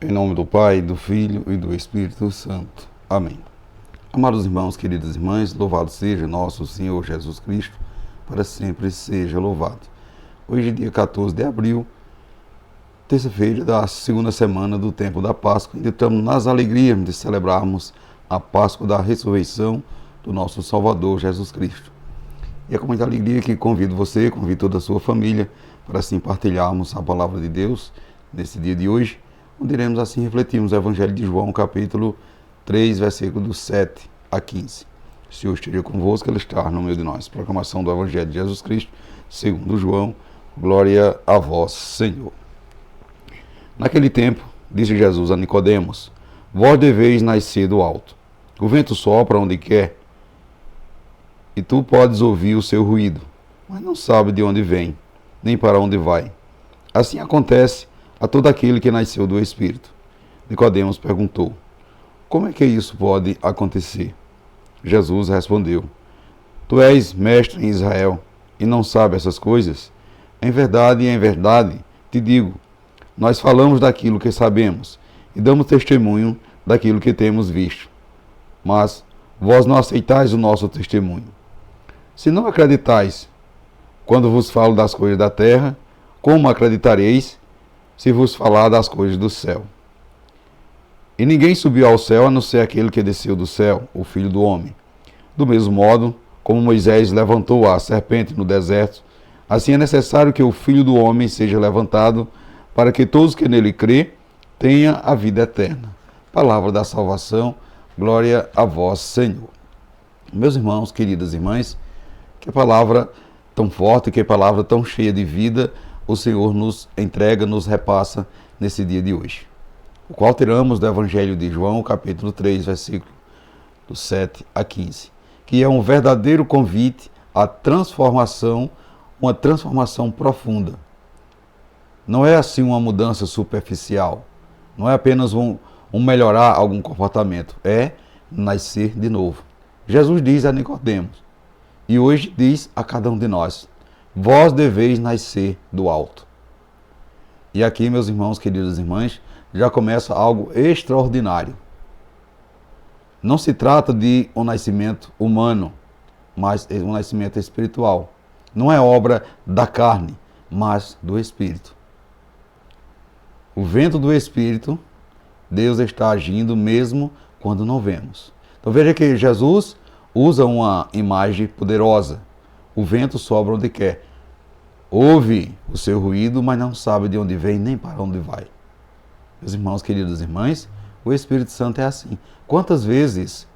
Em nome do Pai, do Filho e do Espírito Santo. Amém. Amados irmãos, queridas irmãs, louvado seja nosso Senhor Jesus Cristo, para sempre seja louvado. Hoje é dia 14 de abril, terça-feira da segunda semana do tempo da Páscoa, e estamos nas alegrias de celebrarmos a Páscoa da ressurreição do nosso Salvador Jesus Cristo. E é com muita alegria que convido você, convido toda a sua família, para assim partilharmos a palavra de Deus nesse dia de hoje, onde iremos assim refletirmos o Evangelho de João, capítulo 3, versículo do 7 a 15. O Senhor esteja convosco, Ele está no meio de nós. Proclamação do Evangelho de Jesus Cristo, segundo João. Glória a vós, Senhor. Naquele tempo, disse Jesus a Nicodemos: vós deveis nascer do alto. O vento sopra onde quer, e tu podes ouvir o seu ruído, mas não sabe de onde vem, nem para onde vai. Assim acontece a todo aquele que nasceu do Espírito. Nicodemos perguntou: como é que isso pode acontecer? Jesus respondeu: tu és mestre em Israel e não sabes essas coisas? Em verdade, te digo, nós falamos daquilo que sabemos e damos testemunho daquilo que temos visto. Mas vós não aceitais o nosso testemunho. Se não acreditais quando vos falo das coisas da terra, como acreditareis se vos falar das coisas do céu? E ninguém subiu ao céu a não ser aquele que desceu do céu, o Filho do Homem. Do mesmo modo, como Moisés levantou a serpente no deserto, assim é necessário que o Filho do Homem seja levantado, para que todos que nele crê tenham a vida eterna. Palavra da salvação, glória a vós, Senhor. Meus irmãos, queridas irmãs, que palavra tão forte, que palavra tão cheia de vida o Senhor nos entrega, nos repassa nesse dia de hoje, o qual tiramos do Evangelho de João, capítulo 3, versículo do 7 a 15, que é um verdadeiro convite à transformação, uma transformação profunda. Não é assim uma mudança superficial, não é apenas um melhorar algum comportamento, é nascer de novo. Jesus diz a Nicodemos, e hoje diz a cada um de nós: vós deveis nascer do alto. E aqui, meus irmãos, queridas irmãs, já começa algo extraordinário. Não se trata de um nascimento humano, mas um nascimento espiritual. Não é obra da carne, mas do Espírito. O vento do Espírito, Deus está agindo mesmo quando não vemos. Então veja que Jesus usa uma imagem poderosa. O vento sopra onde quer. Ouve o seu ruído, mas não sabe de onde vem nem para onde vai. Meus irmãos, queridas irmãs, o Espírito Santo é assim. Quantas vezes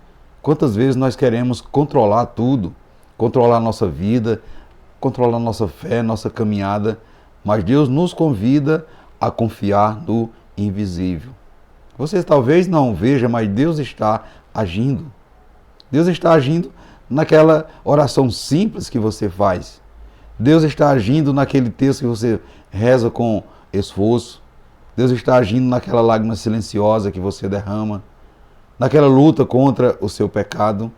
nós queremos controlar tudo, controlar nossa vida, controlar nossa fé, nossa caminhada, mas Deus nos convida a confiar no invisível. Você talvez não veja, mas Deus está agindo. Deus está agindo naquela oração simples que você faz. Deus está agindo naquele texto que você reza com esforço. Deus está agindo naquela lágrima silenciosa que você derrama, naquela luta contra o seu pecado.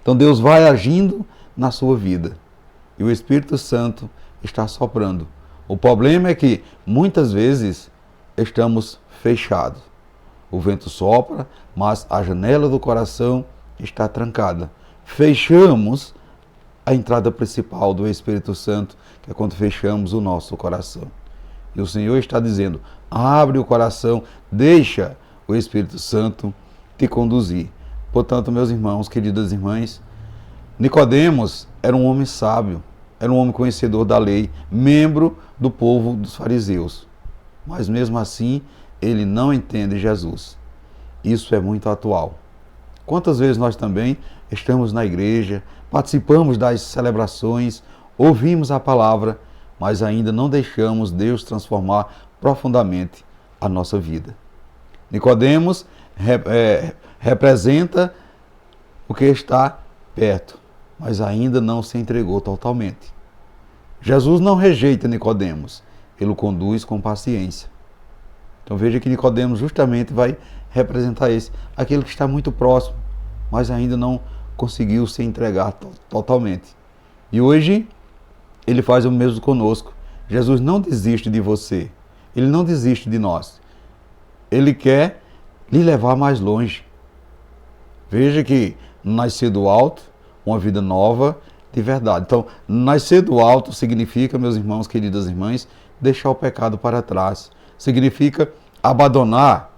Então Deus vai agindo na sua vida e o Espírito Santo está soprando. O problema é que muitas vezes estamos fechados. O vento sopra, mas a janela do coração está trancada. Fechamos a entrada principal do Espírito Santo, que é quando fechamos o nosso coração. E o Senhor está dizendo: abre o coração, deixa o Espírito Santo te conduzir. Portanto, meus irmãos, queridas irmãs, Nicodemos era um homem sábio, era um homem conhecedor da lei, membro do povo dos fariseus. Mas mesmo assim, ele não entende Jesus. Isso é muito atual. Quantas vezes nós também estamos na igreja, participamos das celebrações, ouvimos a palavra, mas ainda não deixamos Deus transformar profundamente a nossa vida. Nicodemos representa o que está perto, mas ainda não se entregou totalmente. Jesus não rejeita Nicodemos, ele o conduz com paciência. Então veja que Nicodemos justamente vai representar aquele que está muito próximo, mas ainda não conseguiu se entregar totalmente. E hoje ele faz o mesmo conosco. Jesus não desiste de você, ele não desiste de nós. Ele quer lhe levar mais longe. Veja que nascer do alto, uma vida nova de verdade. Então, nascer do alto significa, meus irmãos, queridas irmãs, deixar o pecado para trás. Significa abandonar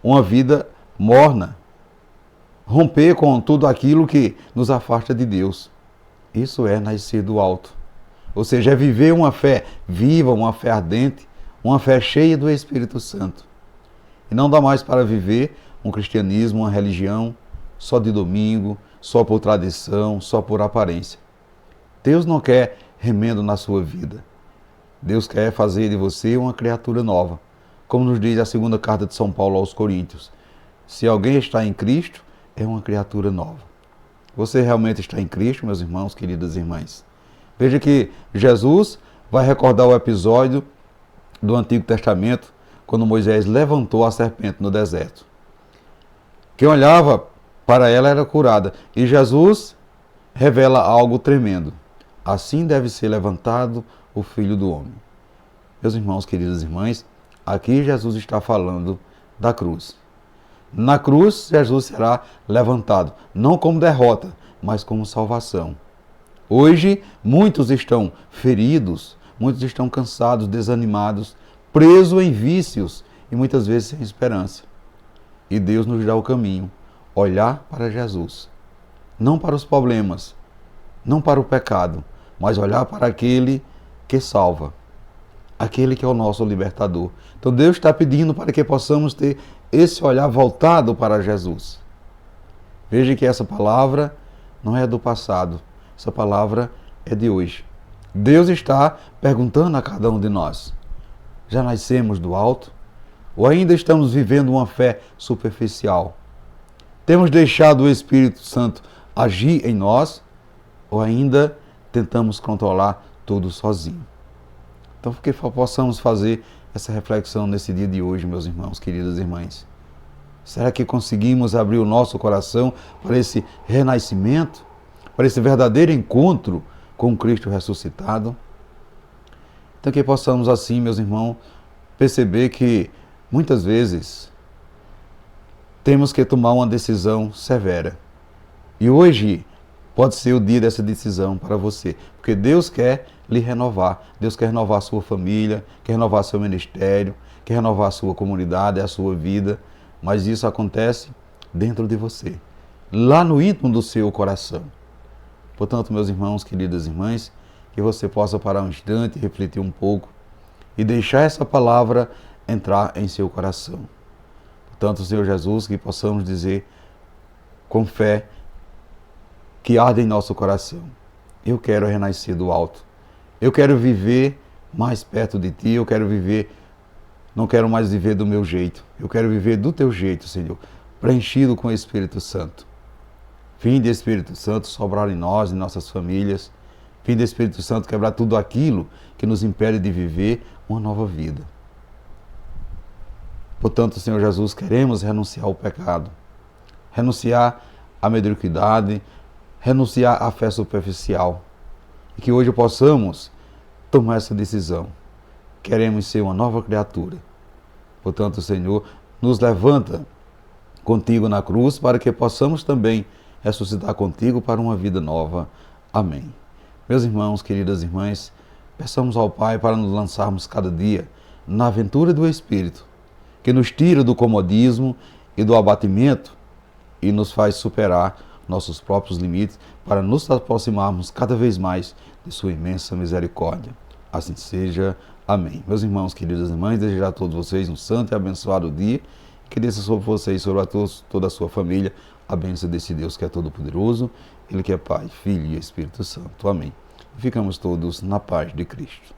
uma vida morna. Romper com tudo aquilo que nos afasta de Deus. Isso é nascer do alto. Ou seja, é viver uma fé viva, uma fé ardente, uma fé cheia do Espírito Santo. E não dá mais para viver um cristianismo, uma religião, só de domingo, só por tradição, só por aparência. Deus não quer remendo na sua vida. Deus quer fazer de você uma criatura nova. Como nos diz a segunda carta de São Paulo aos Coríntios. Se alguém está em Cristo, é uma criatura nova. Você realmente está em Cristo, meus irmãos, queridas irmãs? Veja que Jesus vai recordar o episódio do Antigo Testamento, quando Moisés levantou a serpente no deserto. Quem olhava para ela era curada. E Jesus revela algo tremendo. Assim deve ser levantado o Filho do Homem. Meus irmãos, queridas irmãs, aqui Jesus está falando da cruz. Na cruz, Jesus será levantado, não como derrota, mas como salvação. Hoje, muitos estão feridos, muitos estão cansados, desanimados, presos em vícios e muitas vezes sem esperança. E Deus nos dá o caminho, olhar para Jesus. Não para os problemas, não para o pecado, mas olhar para aquele que salva. Aquele que é o nosso libertador. Então Deus está pedindo para que possamos ter esse olhar voltado para Jesus. Veja que essa palavra não é do passado, essa palavra é de hoje. Deus está perguntando a cada um de nós: já nascemos do alto? Ou ainda estamos vivendo uma fé superficial? Temos deixado o Espírito Santo agir em nós? Ou ainda tentamos controlar tudo sozinho? Então, que possamos fazer essa reflexão nesse dia de hoje, meus irmãos, queridas irmãs. Será que conseguimos abrir o nosso coração para esse renascimento, para esse verdadeiro encontro com Cristo ressuscitado? Então, que possamos assim, meus irmãos, perceber que muitas vezes temos que tomar uma decisão severa. E hoje pode ser o dia dessa decisão para você, porque Deus quer lhe renovar. Deus quer renovar a sua família, quer renovar seu ministério, quer renovar a sua comunidade, a sua vida, mas isso acontece dentro de você, lá no íntimo do seu coração. Portanto, meus irmãos, queridas irmãs, que você possa parar um instante, refletir um pouco e deixar essa palavra entrar em seu coração. Portanto, Senhor Jesus, que possamos dizer com fé que arde em nosso coração: eu quero renascer do alto. Eu quero viver mais perto de Ti. Eu quero viver, não quero mais viver do meu jeito. Eu quero viver do Teu jeito, Senhor, preenchido com o Espírito Santo. Vinde, Espírito Santo, sobrar em nós, em nossas famílias. Vinde, Espírito Santo, quebrar tudo aquilo que nos impede de viver uma nova vida. Portanto, Senhor Jesus, queremos renunciar ao pecado, renunciar à mediocridade, renunciar à fé superficial. E que hoje possamos tomar essa decisão. Queremos ser uma nova criatura. Portanto, Senhor, nos levanta contigo na cruz para que possamos também ressuscitar contigo para uma vida nova. Amém. Meus irmãos, queridas irmãs, peçamos ao Pai para nos lançarmos cada dia na aventura do Espírito, que nos tira do comodismo e do abatimento e nos faz superar nossos próprios limites para nos aproximarmos cada vez mais de sua imensa misericórdia. Assim seja. Amém. Meus irmãos, queridas irmãs, desejo a todos vocês um santo e abençoado dia, que desça sobre vocês, sobre a todos, toda a sua família, a bênção desse Deus que é todo-poderoso, Ele que é Pai, Filho e Espírito Santo. Amém. Ficamos todos na paz de Cristo.